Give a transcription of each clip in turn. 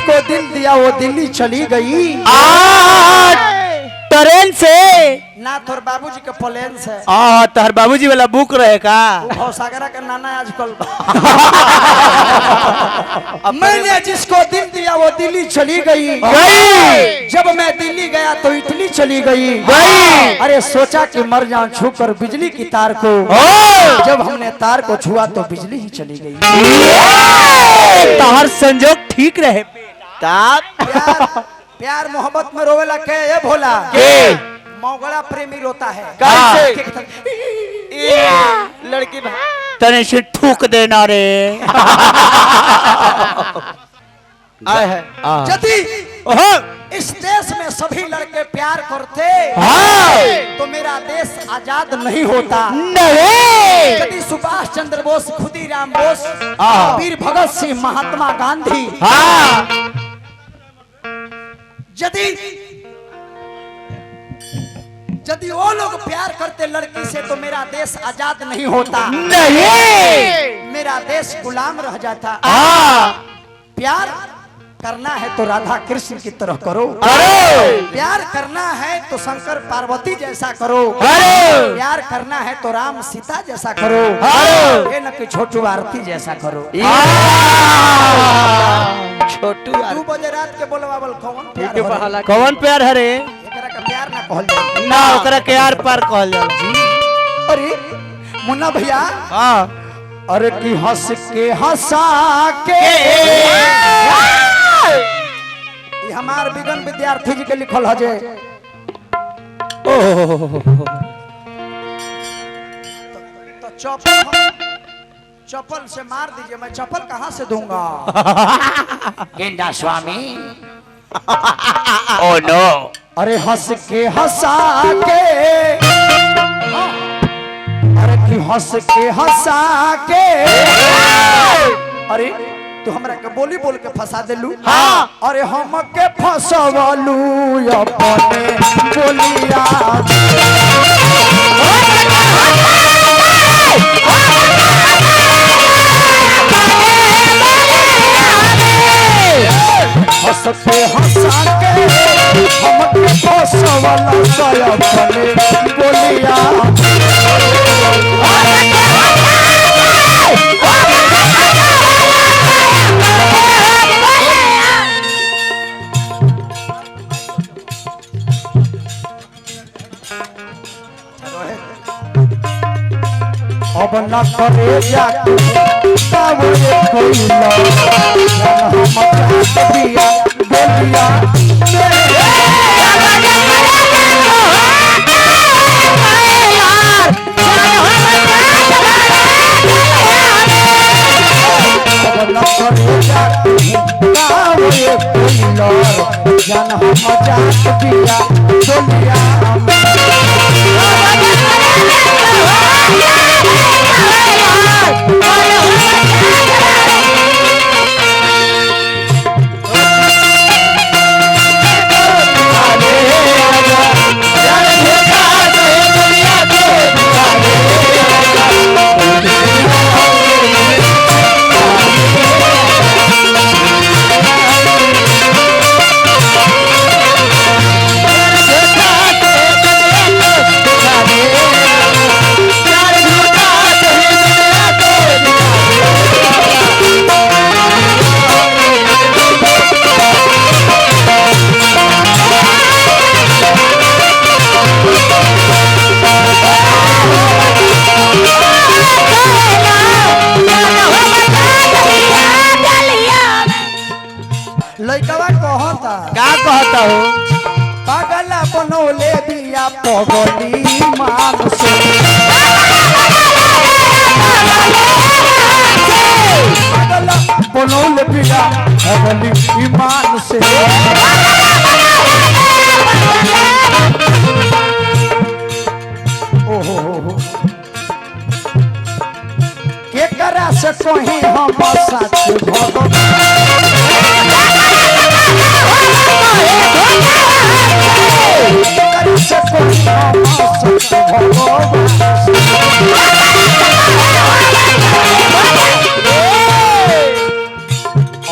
जिसको दिल दिया वो दिल्ली चली गई। ट्रेन से ना तोर बाबूजी के प्लेन से। तोहर बाबूजी वाला बुक रहे का? सागरा का नाना आजकल। मैंने जिसको दिल दिया वो दिल्ली चली गई। जब मैं दिल्ली गया तो इटली चली गई। अरे सोचा कि मर जाऊं छूकर बिजली की तार को। जब हमने तार को छुआ तो बिजली ही चली गई। तोहर संजोग ठीक रहे प्यार मोहब्बत में रोवेला के ये भोला के मौगड़ा प्रेमी रोता है। कैसे? लड़की तने से ठूक देना रे। यदि इस देश में सभी लड़के प्यार करते तो मेरा देश आजाद नहीं होता। यदि सुभाष चंद्र बोस, खुदीराम बोस, वीर भगत सिंह, महात्मा गांधी, यदि वो लोग प्यार करते लड़की से तो मेरा देश आजाद नहीं होता। मेरा देश गुलाम रह जाता। प्यार करना है तो राधा कृष्ण की तरह करो। प्यार करना है तो शंकर पार्वती जैसा करो। प्यार करना है तो राम सीता जैसा करो। ये न कि छोटू आरती जैसा करो। छोटू 2 बजे रात के बोलवावल कौन प्यार हरे? एकरा का प्यार ना कहल जाए ना, ओकरा के यार पार कहल जाला जी। अरे मुन्ना भैया, अरे की हंस के हंसा के ये हमार विगन विद्यार्थी जी के लिखल है जे। तो चप्पल से मार दीजिए, मैं चप्पल कहाँ से दूंगा? गेंडा स्वामी। Oh no. अरे हंस के हंसा के, अरे की हंस के हंसा के, अरे तू हमरा के बोली बोल के फंसा देलू। अरे हम के फंसवलू अपने बोलिया। हंस के हंसा के हम के फंसवलू अपने बोलिया। अब न करे जाके कावरे कोइला हम जात दिया बोलिया। अब न करे जाके कावरे कोइला जन हम जात दिया बोलिया। लइकवा कहता का कहता हो? पागल बनोले बिया पगली मान से। पागल बनोले बिया पगली ईमान से। ओहो केकरा से कहीं हम सच भगवान।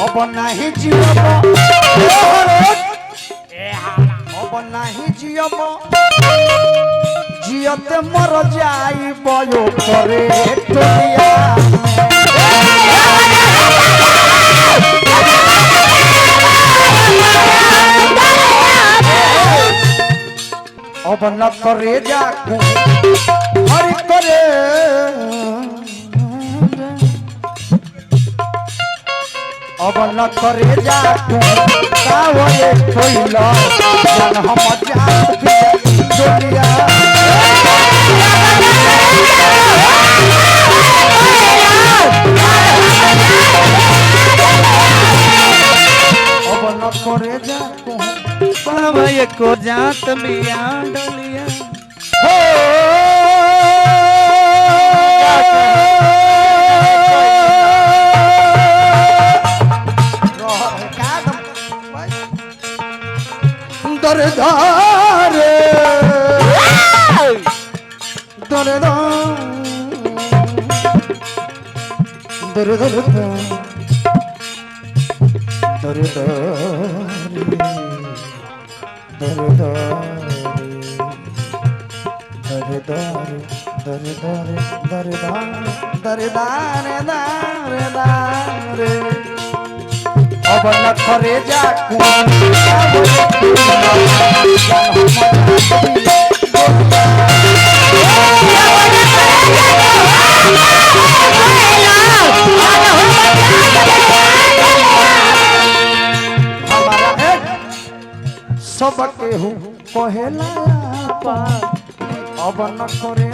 अब नहीं जीव अब नहीं जियब जियत मर जाई बयो करे टोलिया अब न करे जाकू हरि करे अब न करे जाकू कावले कोइला जन हम जात दुनिया अब न करे जाकू भाई को जात मिया डलिया दरदार अब न करे जाकू सब केहू कहेला अब न करे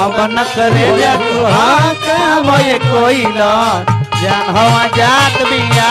अब न करे जाकू हाँ भाई कोई जान हम जात मिया